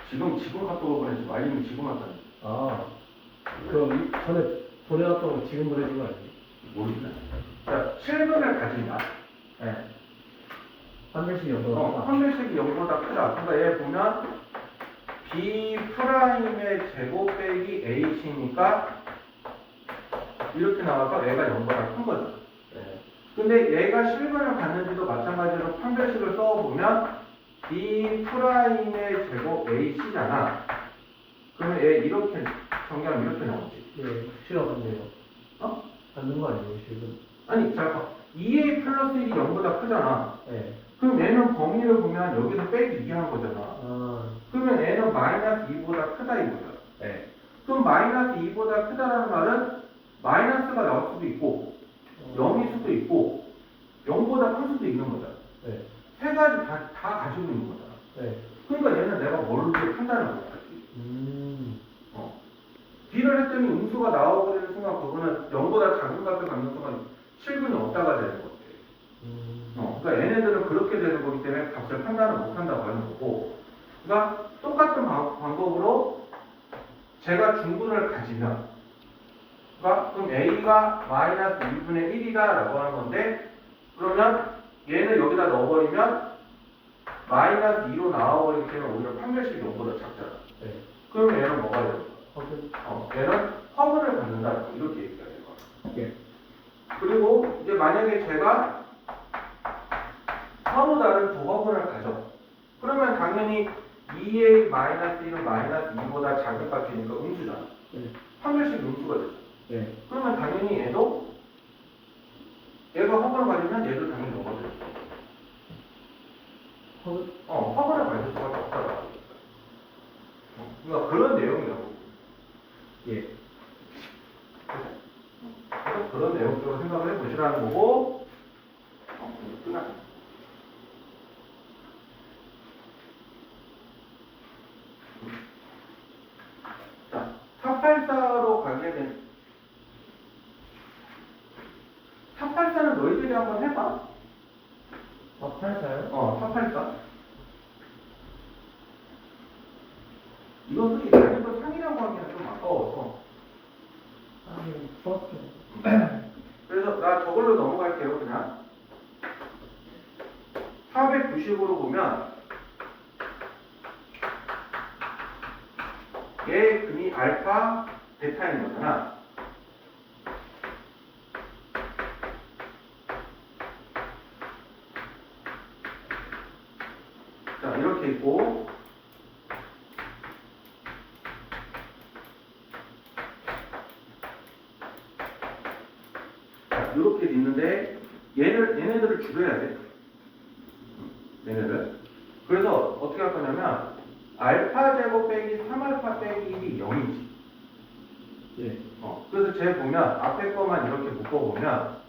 지금 카톡을 보내지 말리면 지금 왔다니. 그럼 전에 보내놨던 거 지금 보내준 거 아니에요? 모르겠네. 자, 실근을 가진다. 네. 판별식이 0보다 판별식이 0보다 크다. 그러니까 얘 보면 B 프라임의 제곱 빼기 H니까 이렇게 나와서 얘가 0보다 큰 거죠. 네. 근데 얘가 실근을 갖는지도 마찬가지로 판별식을 써보면 B 프라임의 제곱 H잖아. 그러면 얘 이렇게 정리하면 이렇게 나오지. 예, 확실하겠네요. 맞는 거 아니에요, 지금? 아니, 자, 2A 플러스 1이 0보다 크잖아. 네. 그럼 얘는 범위를 보면 여기서 빼기 2 한 거잖아. 그러면 얘는 마이너스 2보다 크다 이거죠. 네. 그럼 마이너스 2보다 크다라는 말은 마이너스가 나올 수도 있고 0일 수도 있고 0보다 클 수도 있는 거잖아. 네. 세 가지 다 가지고 있는 거잖아. 네. 그러니까 얘는 내가 뭘로 판단을 못하지. B를 했더니 음수가 나와버리는 순간 그거는 0보다 작은 값을 갖는 순간 실근이 없다가 되는 거지. 그러니까 얘네들은 그렇게 되는 거기 때문에 값을 판단을 못한다고 하는 거고, 그러니까 똑같은 방법으로 제가 중분을 가지면, 그러니까 그럼 A가 마이너스 2분의 1이다라고 하는 건데, 그러면 얘는 여기다 넣어버리면 마이너스 2로 나와버리기 때문에 오히려 판별식이 0보다 작잖아. 네. 그럼 얘는 뭐가 되는 거야? 확인. 얘는 허브를 갖는다 이렇게 얘기가 될 거야. 예. 그리고 이제 만약에 제가 서로 다른 두 허브를 가져. 그러면 당연히 2A-1은 마이너스 2보다 작은 값이니까 음수잖아. 네. 판별식 음수가 되죠. 네. 그러면 당연히 얘가 허가를 가지면 얘도 당연히 너가 돼. 허가를 가질 수밖에 없다라. 그러니까 그런 내용이라고. 예. 그래서 그런 내용적으로 생각을 해보시라는 거고, 끝나. 자, 484로 가게 된, 484는 너희들이 한번 해봐. 484요? 484. 이것도 난이도 상이라고 하기는 좀 아까워서. 아니, 풀었죠. 그래서 나 저걸로 넘어갈게요, 그냥. 490으로 보면, 얘 금이 알파, 베타인 거잖아. 자, 이렇게 있고, 자, 이렇게 있는데, 얘네들을 줄여야 돼. 얘네들. 그래서 어떻게 할 거냐면, 알파 제곱 빼기 3알파 빼기 1이 0이지. 예. 그래서 쟤 보면, 앞에 거만 이렇게 묶어보면,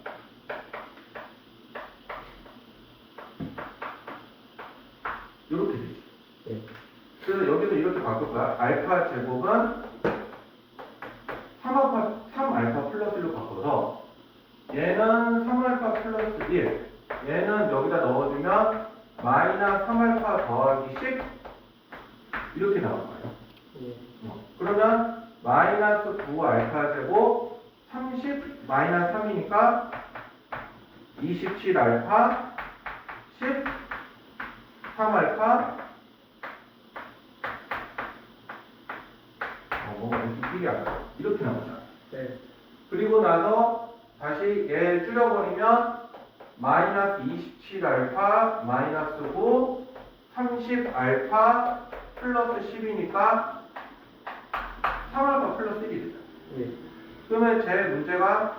이렇게 되지. 예. 그래서 여기도 이렇게 바꿀 거야. 알파 제곱은 3알파 플러스 1로 바꿔서 얘는 3알파 플러스 1 얘는 여기다 넣어주면 마이너스 3알파 더하기 10 이렇게 나올 거예요. 예. 그러면 마이너스 9알파 제곱 30 마이너스 3이니까 27알파 10 3알파 뭔가 이게 이렇게 나오잖아. 네. 그리고 나서 다시 얘 줄여버리면 마이너스 27알파 마이너스 9 30알파 플러스 10이니까 3알파 플러스 1이 되잖아. 예. 그러면 제 문제가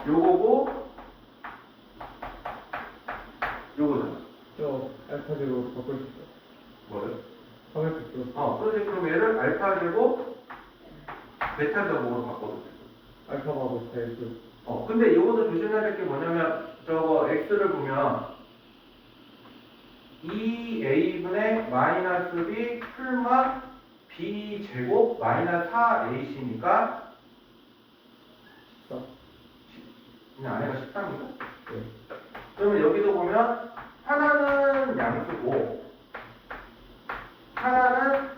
요거고 요거잖아. 저 알파제로 바꿀 수 있어요. 뭐를? 3알파 그러지. 그럼 얘를 알파 제곱 베타 제곱으로 바꿔도 돼. 알파하고 베타 근데 이것도 조심해야 될 게 뭐냐면, 저거 x를 보면, 2a분의 마이너스 b 풀마 b 제곱 마이너스 4ac니까, 14. 그냥 안에가 13인가? 예. 그러면 여기도 보면, 하나는 양수고, 하나는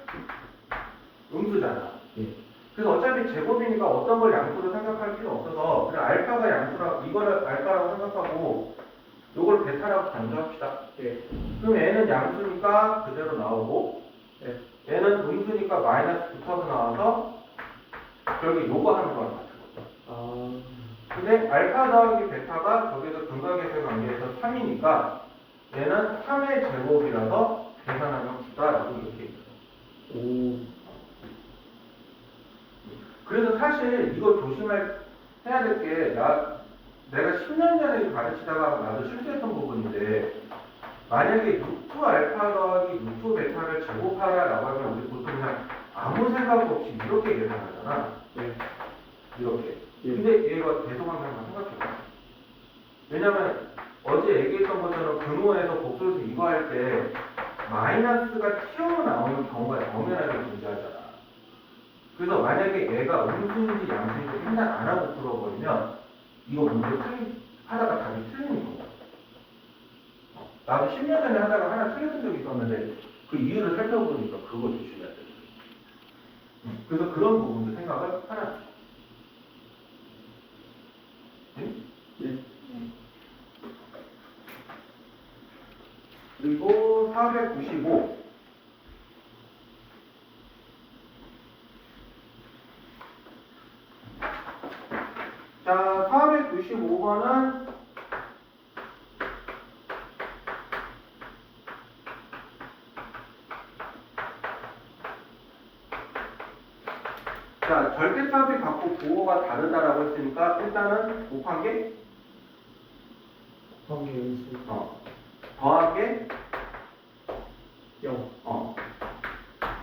음수잖아. 예. 그래서 어차피 제곱이니까 어떤 걸 양수로 생각할 필요 없어서 그냥 알파가 양수라 이거를 알파라고 생각하고 요걸 베타라고 간주합시다. 예. 그럼 얘는 양수니까 그대로 나오고 예. 얘는 음수니까 마이너스 붙어서 나와서 결국 요거 하는 거랑 같은 거죠. 아. 근데 알파 더하기 베타가 저기서 근각계수의 관계에서 3이니까 얘는 3의 제곱이라서 계산하면 부다라고 이렇게 있어요. 오. 그래서 사실 이거 조심해야 될 게 내가 10년 전에 가르치다가 나도 실수했던 부분인데 만약에 루트 알파 더하기 루트 베타를 제곱하라라고 하면 우리 보통 그냥 아무 생각 없이 이렇게 계산하잖아. 예. 이렇게. 예. 근데 얘가 계속하면 한번 생각해봐. 왜냐면 어제 얘기했던 것처럼 근호에서 복소에서 이거 할 때 마이너스가 튀어나오는 경우가 엄연하게 존재하잖아. 그래서 만약에 얘가 음수인지 양수인지 판단 안 하고 풀어버리면 이거 문제 하다가 답이 틀리는 거야. 나도 10년 전에 하다가 하나 틀렸던 적이 있었는데 그 이유를 살펴보니까 그거 조심해야 돼. 그래서 그런 부분도 생각을 하나. 응? 예. 그리고 495. 자, 495번은 자, 자, 절대값이 갖고 부호가 다르다라고 했으니까 일단은 곱한 게 곱하기 연수 더한 게 0.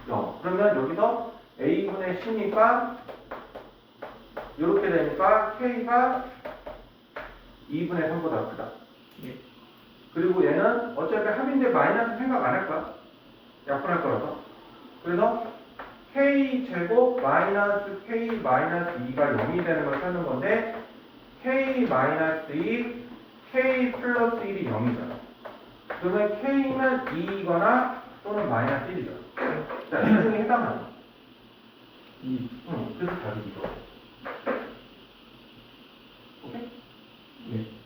0. 그러면 여기서 a분의 c니까 이렇게 되니까 k가 2분의 3보다 크다. 예. 그리고 얘는 어차피 합인데 마이너스 생각 안 할 거야. 약분할 거라서. 그래서 k제곱 마이너스 k 마이너스 2가 0이 되는 걸 찾는 건데 k 마이너스 2, k 플러스 1이 0이잖아. 그러면 k는 2이거나 또는 마이너스 1이잖아. 자, 이 중에 해당하는 2. 그래서 답이 이거. 오케이? 예.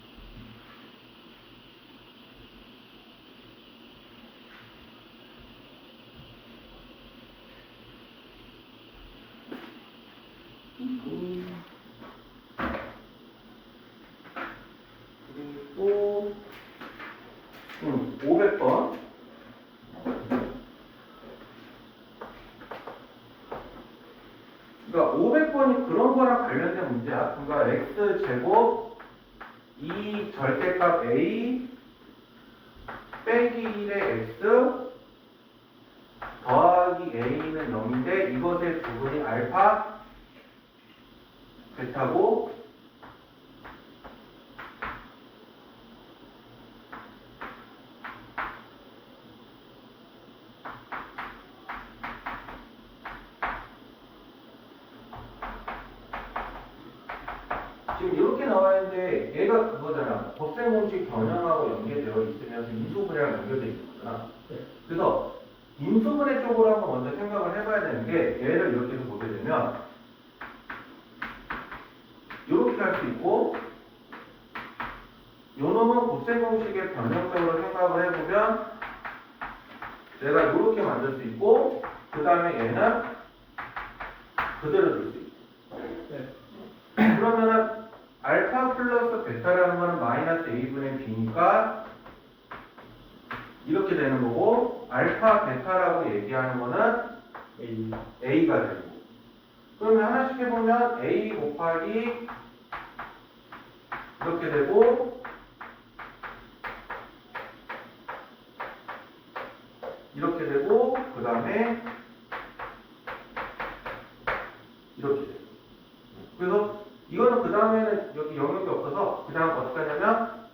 그리고 500번. 그러니까 500번이 그런 거랑 관련된 문제야. 그러니까 x제곱 2 절대값 a 빼기 1의 x 더하기 a는 0인데 이것의 부분이 알파 베타고 지금 이렇게 나와 있는데 얘가 그거잖아. 곱셈 공식 변형하고 연계되어 있으면서 인수분해랑 연결되어 있는 거잖아. 네. 그래서 인수분해 쪽으로 한번 먼저 생각을 해봐야 되는 게 얘를 이렇게 해서 보게 되면 이렇게 할 수 있고 요 놈은 곱셈 공식의 변형적으로 생각을 해보면 내가 이렇게 만들 수 있고 그 다음에 얘는 그대로 둘 수 있고 네. 그러면은 알파 플러스 베타라는 거는 마이너스 a분의 b니까 이렇게 되는 거고 알파 베타라고 얘기하는 거는 A. a가 되고 그러면 하나씩 해보면 a 곱하기 이렇게 되고 이렇게 되고 그 다음에 이렇게 돼요. 그래서 이거는 그 다음에는 여기 영역이 없어서 그 다음 어떻게 하냐면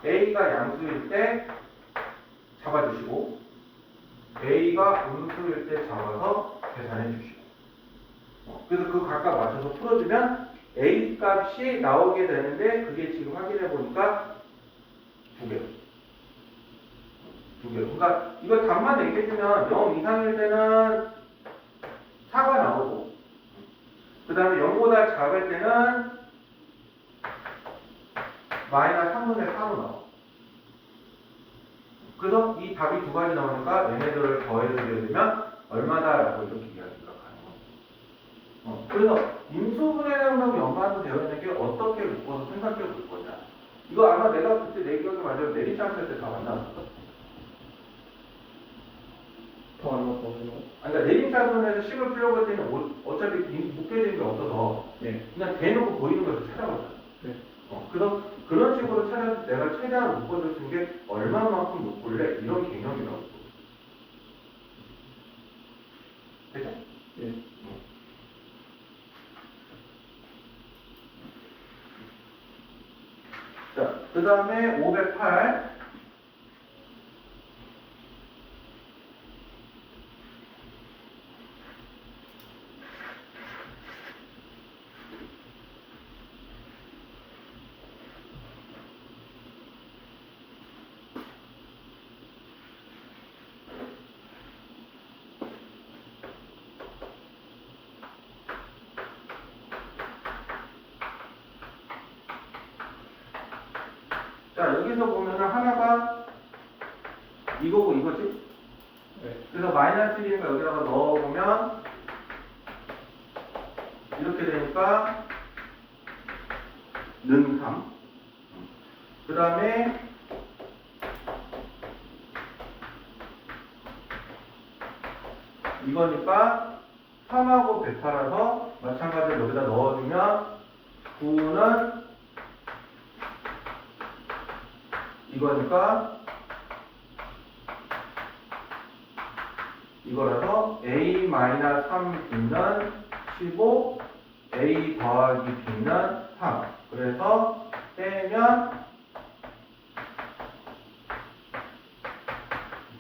a가 양수일 때 잡아주시고 a가 음수일 때 잡아서 계산해 주시고 그래서 그 각각 맞춰서 풀어주면 a 값이 나오게 되는데 그게 지금 확인해 보니까 두 개로. 그러니까 이거 답만 얘기해주면 0 이상일 때는 4가 나오고 그 다음에 0보다 작을 때는 마이너스 3분의 4로 나와. 그래서 이 답이 두 가지 나오니까 얘네들을 더해서 되면 얼마다라고 이렇게 이야기가 가능합니다. 그래서 인수분해량하고 연관도 되어 있는 게 어떻게 묶어서 생각해 볼 거냐. 이거 아마 내가 그때 내 기억에 맞으면 내리짱 할때 다 만나봤어. 더 안 나왔거든요. 그러니까 내림차순에서 식을 풀려고 할 때는 어차피 묶여지는 게 없어서 네. 그냥 대놓고 보이는 것을 찾아봤어요. 네. 그래서 그런 식으로 찾아서 내가 최대한 묶어줄 수 있는 게 얼마만큼 묶을래? 이런 개념이라고. 됐죠? 네. 자, 그 다음에 508. 자, 여기서 보면은 하나가 이거고 이거지? 네. 그래서 마이너스 1이니까 여기다가 넣어보면 이렇게 되니까 는 3. 그 다음에 이거니까 3하고 베타라서 마찬가지로 여기다 넣어주면 9는 이거니까 이거라서 a-3b는 15, a 더하기 b는 3. 그래서 빼면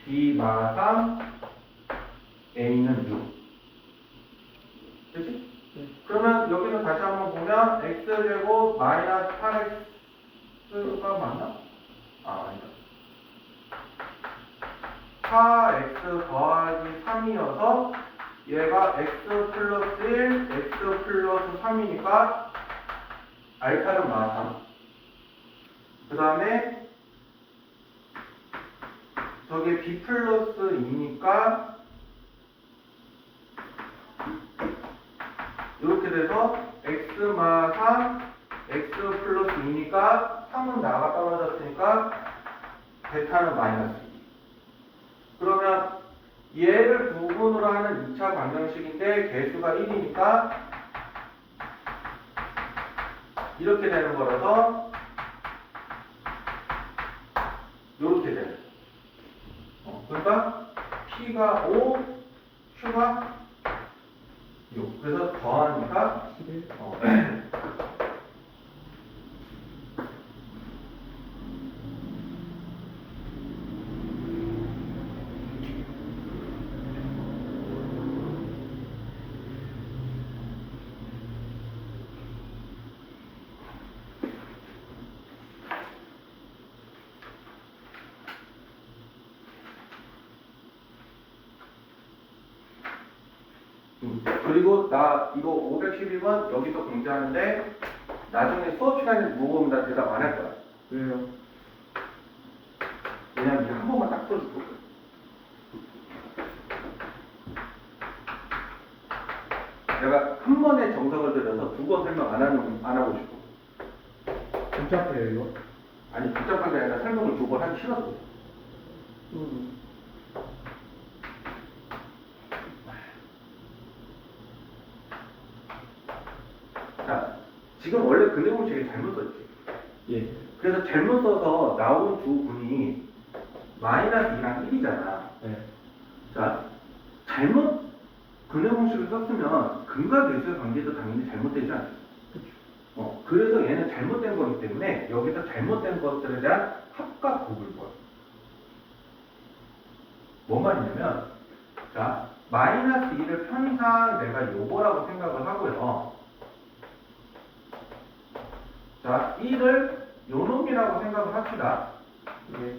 b 마 3, a는 6. 그치? 그러면 여기는 다시 한번 보면 x제곱 마이너스 8x가 맞나? 아, 아니다. 4x 더하기 3이어서 얘가 x 플러스 1, x 플러스 3이니까 알파는 마3. 그 다음에 저게 b 플러스 2니까 이렇게 돼서 x 마 3, x 플러스 2니까 3은 나가 떨어졌으니까 베타는 마이너스 2. 그러면 얘를 부분으로 하는 2차 방정식인데 개수가 1이니까 이렇게 되는 거라서 이렇게 되는. 그러니까 P가 5, Q가 6. 그래서 더하니까 11. 그리고 나 이거 512번 여기서 공지하는데 나중에 수업 시간에 물어보면 나 대답 안 할 거야. 왜요? 왜냐면 이게 한 번만 딱 풀어줄 거야. 내가 한 번에 정석을 들여서 두 번 설명 안 하고 싶어. 복잡해요, 이거? 아니 복잡한 게 아니라 설명을 두 번 하기 싫어서. 자, 지금 원래 근해공식이 잘못 썼지. 예. 그래서 잘못 써서 나온 두 분이 마이너스 2랑 1이잖아. 네. 자, 잘못 근해공식을 썼으면 근과 계수의 관계도 당연히 잘못되지 않겠어. 그래서 얘는 잘못된 거기 때문에 여기서 잘못된 것들에 대한 합과 곱을 보여. 뭔 말이냐면, 자, 마이너스 2를 편의상 내가 요거라고 생각을 하고요. 자, 1을 요놈이라고 생각을 합시다. 예.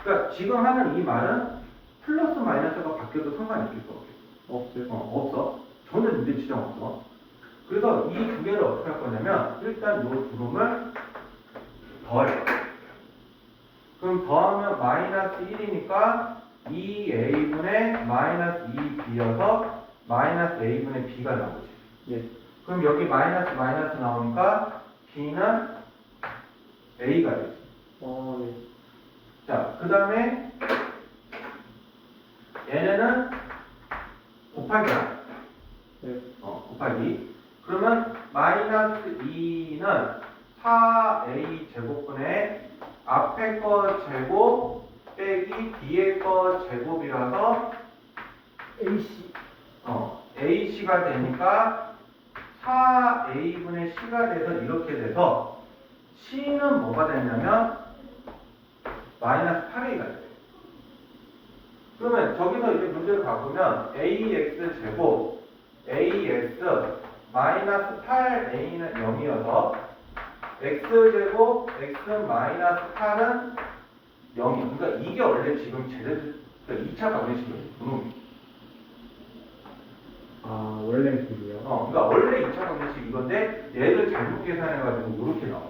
그러니까 지금 하는 이 말은 플러스 마이너스가 바뀌어도 상관이 있을 거 없어요. 없어. 전혀 문제 지정 없어. 그래서 이 두 개를 어떻게 할 거냐면 일단 요 두 놈을 더할 거야. 그럼 더하면 마이너스 1이니까 2a분의 마이너스 2b여서 마이너스 a분의 b가 나오지. 예. 그럼 여기 마이너스 마이너스 나오니까 b는 a가 되지. 네. 자, 그 다음에 얘네는 곱하기야. 네. 곱하기. 그러면 마이너스 2는 4a 제곱분의 앞에 거 제곱 빼기 뒤에 거 제곱이라서 AC. ac가 되니까 4a분의 c가 돼서 이렇게 돼서 c는 뭐가 되냐면 마이너스 8a가 돼요. 그러면 저기서 이제 문제를 바꾸면 ax 제곱 ax 마이너스 8a는 0이어서 x제곱 x 마이너스 8은 0이. 그러니까 이게 원래 지금 제대로 2차 방정식이에요. 분홍이. 아, 원래 그게요? 그러니까 원래 2차 방정식 이건데 얘를 잘못 계산해가지고 이렇게 나와.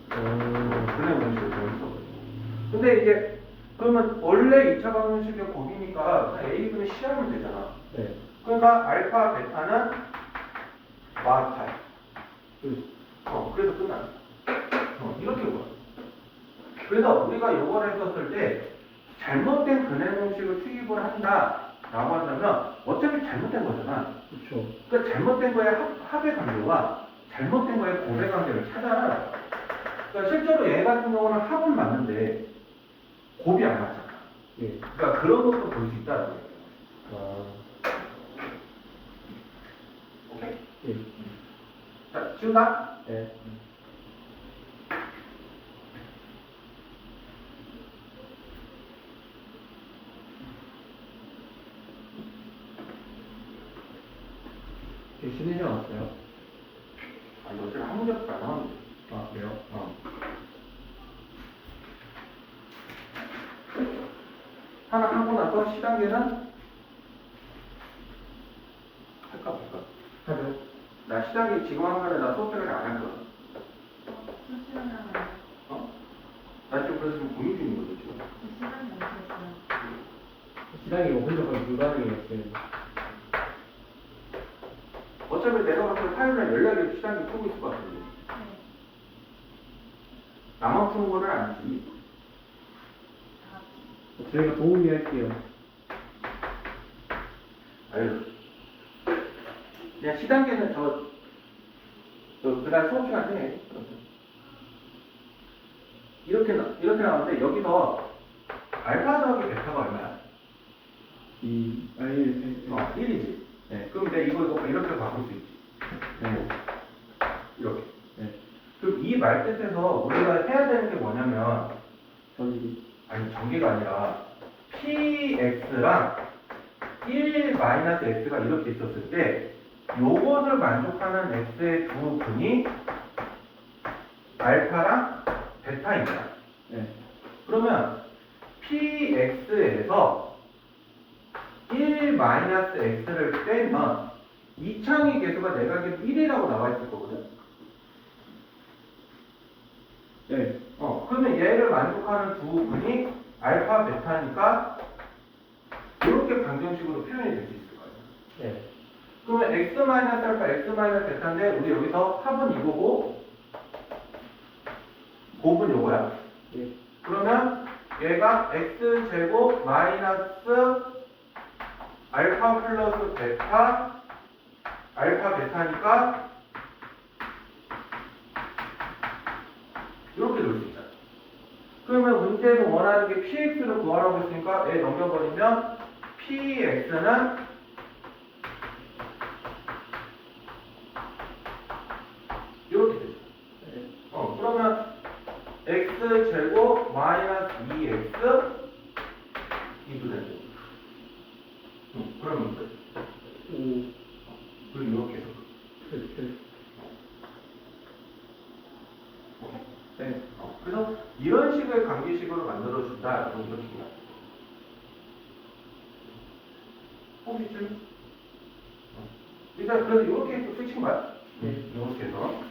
그냥 방식으로 정했어. 근데 이제 그러면 원래 2차 방정식의 곱이니까 a분의 c 하면 되잖아. 네. 그러니까 알파 베타는 마타야. 그래서 끝나. 이렇게 보여. 그래서 우리가 요거를 했었을 때 잘못된 근해 공식을 투입을 한다 라고 한다면 어차피 잘못된 거잖아. 그쵸. 그러니까 잘못된 거의 합의 관계와 잘못된 거의 곱의 관계를 찾아라. 그러니까 실제로 얘 같은 경우는 합은 맞는데 곱이 안 맞잖아. 예. 그러니까 그런 것도 볼 수 있다는 거예요. 아, 오케이? 예. 자, 지운다? 예. 신의장 왔어요? 아니, 어차피 한 문제밖에 안 나왔는데. 아, 그래요? 하나 하고 나서 시단계는 할까? 하죠. 나 시단계 지금 한 거는 나 수업생활 안할 거야. 시간이 안 돼요. 어? 나 지금 그래서 지금 고민 중인 거죠, 지금. 시간이 안 됐어요. 시장이 뭐 혼자 거의 불가능이었어요. 어차피 내가 봤을 때 화요일날 연락이 시단계 풀고 있을 것 같은데. 네. 나만 푸는 거는 아니지. 다 저희가 도움이 할게요. 아유. 그냥 시단계는 그날 수업 시간에 해. 이렇게 나오는데, 여기서 알파 더하기 베타가 얼마야? 1이지. 네. 그럼 내가 이거 이렇게 바꿀 수 있지. 네. 이렇게. 네. 그럼 이 말뜻에서 우리가 해야 되는 게 뭐냐면, 전기. 아니, 전개가 아니라, px랑 1-x가 이렇게 있었을 때, 요것을 만족하는 x의 두 근이 알파랑 베타입니다. 네. 그러면 px에서 1-x를 빼면 이창의 계수가 내가 알기로 1이라고 나와 있을 거거든. 네. 그러면 얘를 만족하는 두 근이 알파, 베타니까 이렇게 방정식으로 표현이 될 수 있을 거예요. 네. 그러면 x-알파, x-베타인데 우리 여기서 합은 이거고 곱은 요거야. 예. 그러면 얘가 x제곱 마이너스 알파 플러스 베타 알파 베타니까 이렇게 놓을 수 있잖아. 그러면 문제는 원하는 게 px를 구하라고 했으니까 얘 넘겨버리면 px는 이렇게 되죠. 네. 그러면 x제곱 마이너스 2x 이도 되죠. 그러면 끝. 그리고 이렇게 해서 끝. 네. 그래서 이런 식의 관계식으로 만들어준다. 이런 식이야. 혹시 좀 일단 그래서 이렇게 해서 끝인 거야? 네. 이렇게 해서